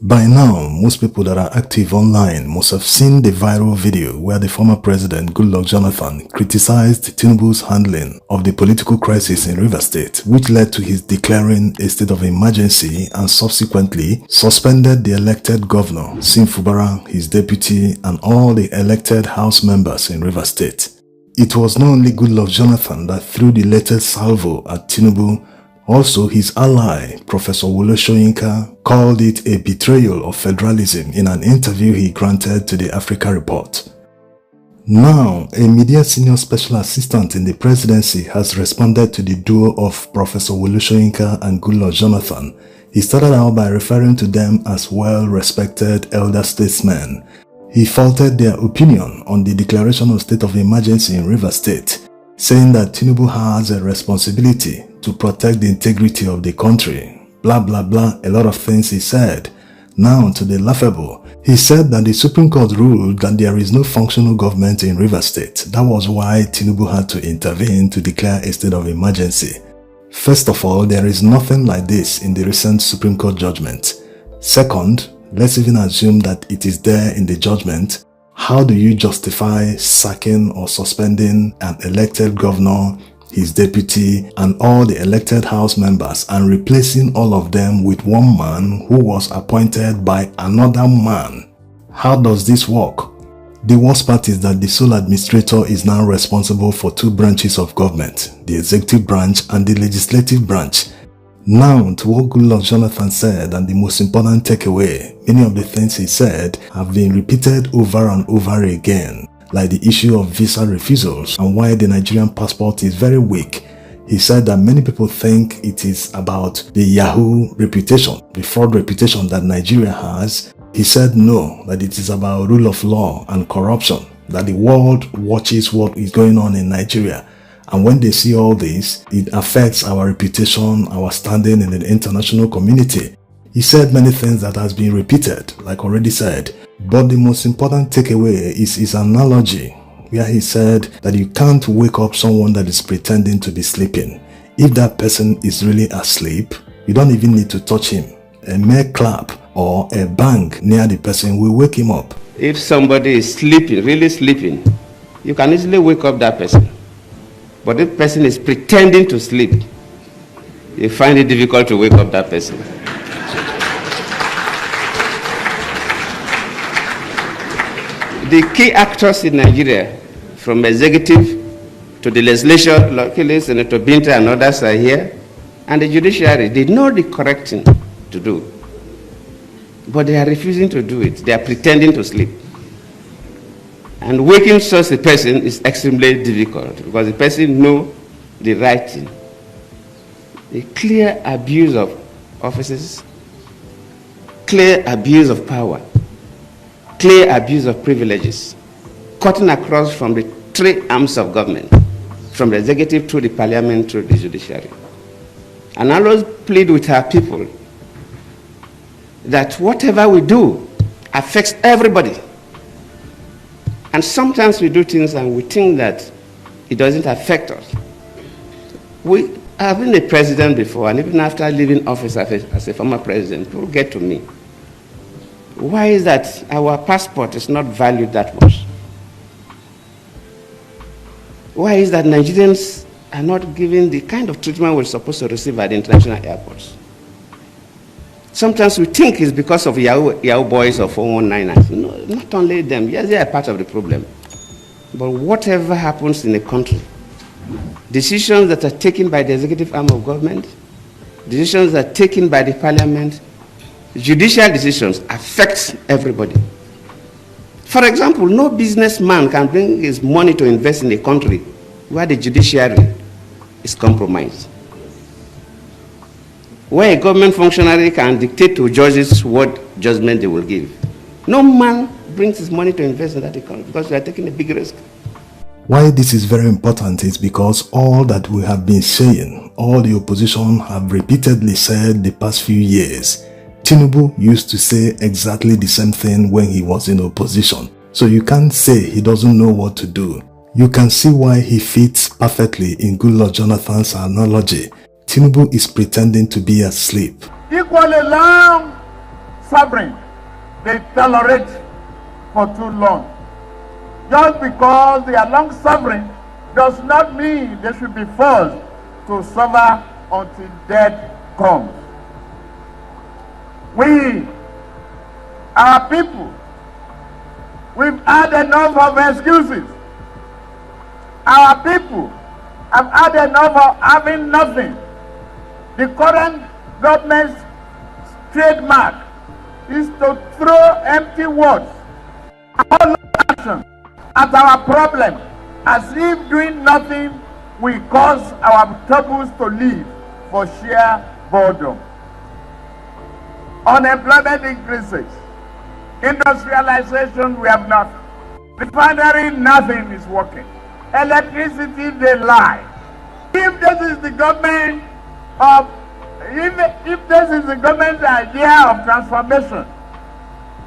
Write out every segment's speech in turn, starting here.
By now, most people that are active online must have seen the viral video where the former president Goodluck Jonathan criticized Tinubu's handling of the political crisis in Rivers State, which led to his declaring a state of emergency and subsequently suspended the elected governor, Fubara, his deputy, and all the elected house members in Rivers State. It was not only Goodluck Jonathan that threw the latest salvo at Tinubu. Also, his ally, Professor Wole Soyinka, called it a betrayal of federalism in an interview he granted to the Africa Report. Now, a media senior special assistant in the presidency has responded to the duo of Professor Wole Soyinka and Goodluck Jonathan. He started out by referring to them as well-respected elder statesmen. He faulted their opinion on the declaration of state of emergency in Rivers State, saying that Tinubu has a responsibility to protect the integrity of the country. Blah blah blah, a lot of things he said. Now to the laughable. He said that the Supreme Court ruled that there is no functional government in Rivers State. That was why Tinubu had to intervene to declare a state of emergency. First of all, there is nothing like this in the recent Supreme Court judgment. Second, let's even assume that it is there in the judgment. How do you justify sacking or suspending an elected governor, his deputy, and all the elected house members and replacing all of them with one man who was appointed by another man? How does this work? The worst part is that the sole administrator is now responsible for two branches of government, the executive branch and the legislative branch. Now to what Goodluck Jonathan said, and the most important takeaway, many of the things he said have been repeated over and over again, like the issue of visa refusals and why the Nigerian passport is very weak. He said that many people think it is about the Yahoo reputation, the fraud reputation that Nigeria has. He said no, that it is about rule of law and corruption, that the world watches what is going on in Nigeria. And when they see all this, it affects our reputation, our standing in the international community. He said many things that has been repeated, like already said. But the most important takeaway is his analogy, where he said that you can't wake up someone that is pretending to be sleeping. If that person is really asleep, you don't even need to touch him. A mere clap or a bang near the person will wake him up. If somebody is sleeping, really sleeping, you can easily wake up that person. But if the person is pretending to sleep, you find it difficult to wake up that person. The key actors in Nigeria, from executive to the legislature, luckily Senator Binta and others are here, and the judiciary, they know the correct thing to do. But they are refusing to do it. They are pretending to sleep. And waking such a person is extremely difficult because the person knows the right thing. The clear abuse of offices, clear abuse of power, clear abuse of privileges, cutting across from the three arms of government, from the executive to the parliament to the judiciary. And I always plead with our people that whatever we do affects everybody. And sometimes we do things and we think that it doesn't affect us. I've been a president before, and even after leaving office as a former president, people get to me. Why is that our passport is not valued that much? Why is that Nigerians are not given the kind of treatment we're supposed to receive at the international airports? Sometimes we think it's because of Yahoo boys or 419ers. No, not only them. Yes, they are part of the problem. But whatever happens in a country, decisions that are taken by the executive arm of government, decisions that are taken by the parliament, judicial decisions affect everybody. For example, no businessman can bring his money to invest in a country where the judiciary is compromised, where a government functionary can dictate to judges what judgment they will give. No man brings his money to invest in that economy because we are taking a big risk. Why this is very important is because all that we have been saying, all the opposition have repeatedly said the past few years. Tinubu used to say exactly the same thing when he was in opposition. So you can't say he doesn't know what to do. You can see why he fits perfectly in Goodluck Jonathan's analogy. Tinubu is pretending to be asleep. Equally long, suffering they tolerate for too long. Just because they are long suffering does not mean they should be forced to suffer until death comes. We, our people, we've had enough of excuses. Our people have had enough of having nothing. The current government's trademark is to throw empty words, all action at our problem, as if doing nothing will cause our troubles to live for sheer boredom. Unemployment increases. Industrialization, we have nothing. Refinery, nothing is working. Electricity, they lie. If this is the government of, if this is the government's idea of transformation,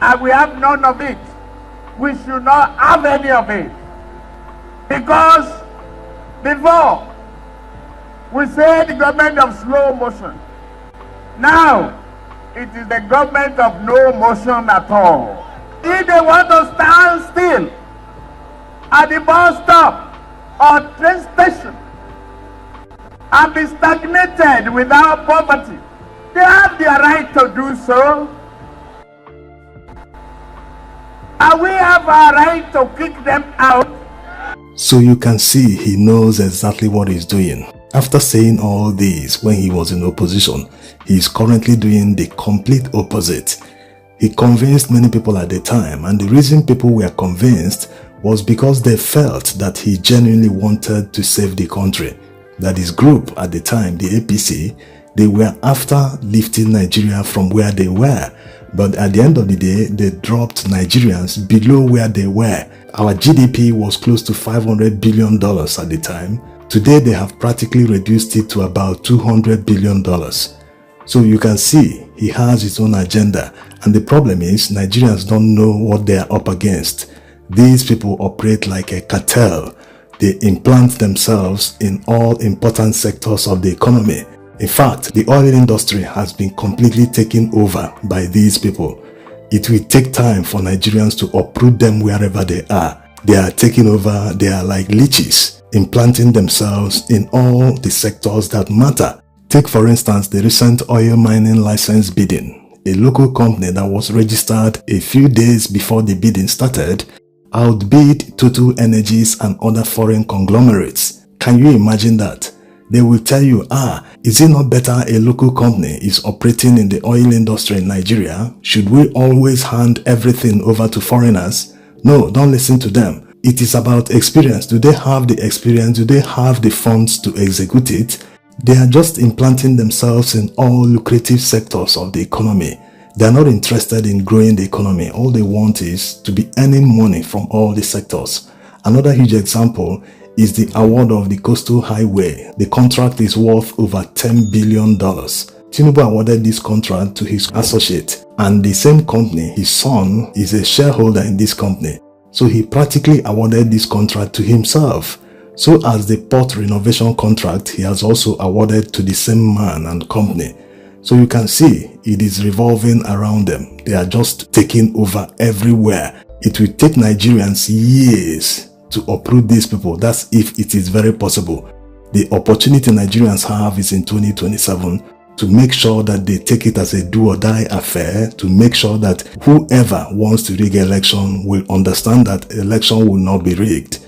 and we have none of it, we should not have any of it. Because before, we say the government of slow motion. Now, it is the government of no motion at all. If they want to stand still at the bus stop or train station and be stagnated without poverty, they have the right to do so. And we have a right to kick them out. So you can see he knows exactly what he's doing. After saying all this when he was in opposition, he is currently doing the complete opposite. He convinced many people at the time, and the reason people were convinced was because they felt that he genuinely wanted to save the country. That his group at the time, the APC, they were after lifting Nigeria from where they were. But at the end of the day, they dropped Nigerians below where they were. Our GDP was close to $500 billion at the time. Today, they have practically reduced it to about $200 billion. So you can see he has his own agenda. And the problem is Nigerians don't know what they are up against. These people operate like a cartel. They implant themselves in all important sectors of the economy. In fact, the oil industry has been completely taken over by these people. It will take time for Nigerians to uproot them wherever they are. They are taking over, they are like leeches, implanting themselves in all the sectors that matter. Take for instance the recent oil mining license bidding. A local company that was registered a few days before the bidding started outbid Total Energies and other foreign conglomerates. Can you imagine that? They will tell you, is it not better a local company is operating in the oil industry in Nigeria? Should we always hand everything over to foreigners? No, don't listen to them. It is about experience. Do they have the experience? Do they have the funds to execute it? They are just implanting themselves in all lucrative sectors of the economy. They are not interested in growing the economy. All they want is to be earning money from all the sectors. Another huge example is the award of the Coastal Highway. The contract is worth over $10 billion. Tinubu awarded this contract to his associate, and the same company, his son, is a shareholder in this company. So he practically awarded this contract to himself. So as the port renovation contract, he has also awarded to the same man and company. So you can see it is revolving around them. They are just taking over everywhere. It will take Nigerians years to uproot these people. That's if it is very possible. The opportunity Nigerians have is in 2027 to make sure that they take it as a do-or-die affair, to make sure that whoever wants to rig election will understand that election will not be rigged.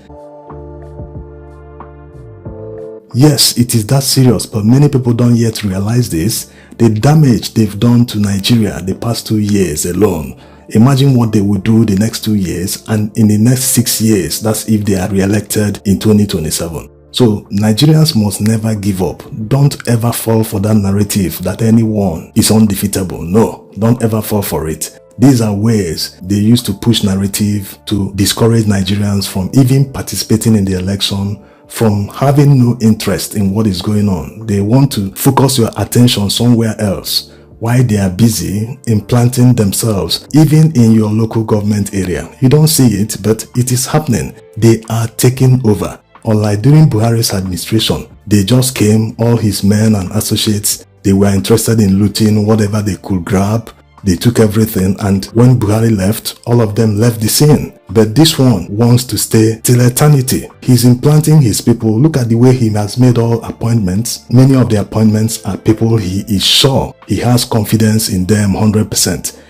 Yes, it is that serious, but many people don't yet realize this. The damage they've done to Nigeria the past 2 years alone. Imagine what they will do the next 2 years, and in the next 6 years, that's if they are re-elected in 2027. So Nigerians must never give up. Don't ever fall for that narrative that anyone is undefeatable. No, don't ever fall for it. These are ways they use to push narrative to discourage Nigerians from even participating in the election, from having no interest in what is going on. They want to focus your attention somewhere else while they are busy implanting themselves even in your local government area. You don't see it, but it is happening. They are taking over. Unlike during Buhari's administration, they just came, all his men and associates, they were interested in looting whatever they could grab. They took everything, and when Buhari left, all of them left the scene. But this one wants to stay till eternity. He's implanting his people. Look at the way he has made all appointments. Many of the appointments are people he is sure he has confidence in them 100%.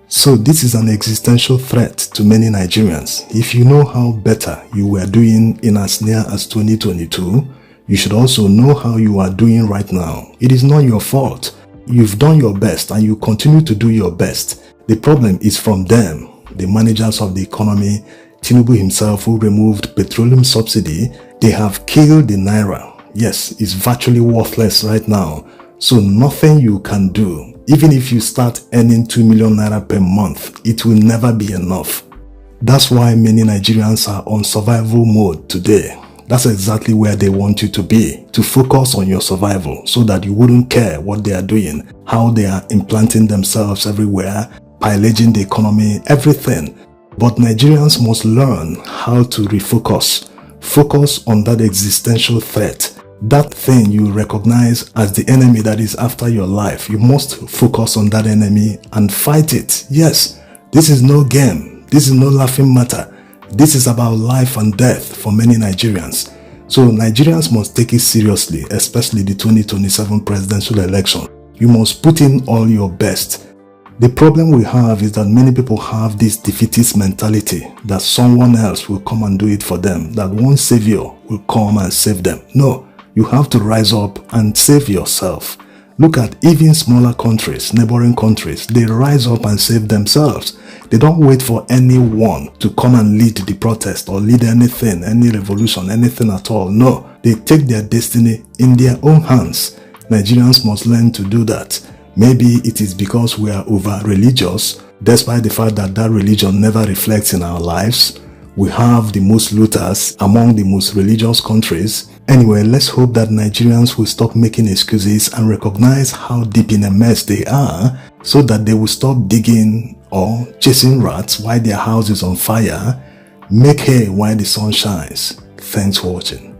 So this is an existential threat to many Nigerians. If you know how better you were doing in as near as 2022, you should also know how you are doing right now. It is not your fault. You've done your best and you continue to do your best. The problem is from them, the managers of the economy, Tinubu himself who removed petroleum subsidy. They have killed the naira. Yes, it's virtually worthless right now. So nothing you can do. Even if you start earning 2 million naira per month, it will never be enough. That's why many Nigerians are on survival mode today. That's exactly where they want you to be, to focus on your survival so that you wouldn't care what they are doing, how they are implanting themselves everywhere, pillaging the economy, everything. But Nigerians must learn how to refocus. Focus on that existential threat, that thing you recognize as the enemy that is after your life. You must focus on that enemy and fight it. Yes, this is no game. This is no laughing matter. This is about life and death for many Nigerians. So Nigerians must take it seriously, especially the 2027 presidential election. You must put in all your best. The problem we have is that many people have this defeatist mentality that someone else will come and do it for them, that one savior will come and save them. No, you have to rise up and save yourself. Look at even smaller countries, neighboring countries. They rise up and save themselves. They don't wait for anyone to come and lead the protest or lead anything, any revolution, anything at all. No, they take their destiny in their own hands. Nigerians must learn to do that. Maybe it is because we are over-religious, despite the fact that that religion never reflects in our lives. We have the most looters among the most religious countries. Anyway, let's hope that Nigerians will stop making excuses and recognize how deep in a mess they are so that they will stop digging or chasing rats while their house is on fire. Make hay while the sun shines. Thanks for watching.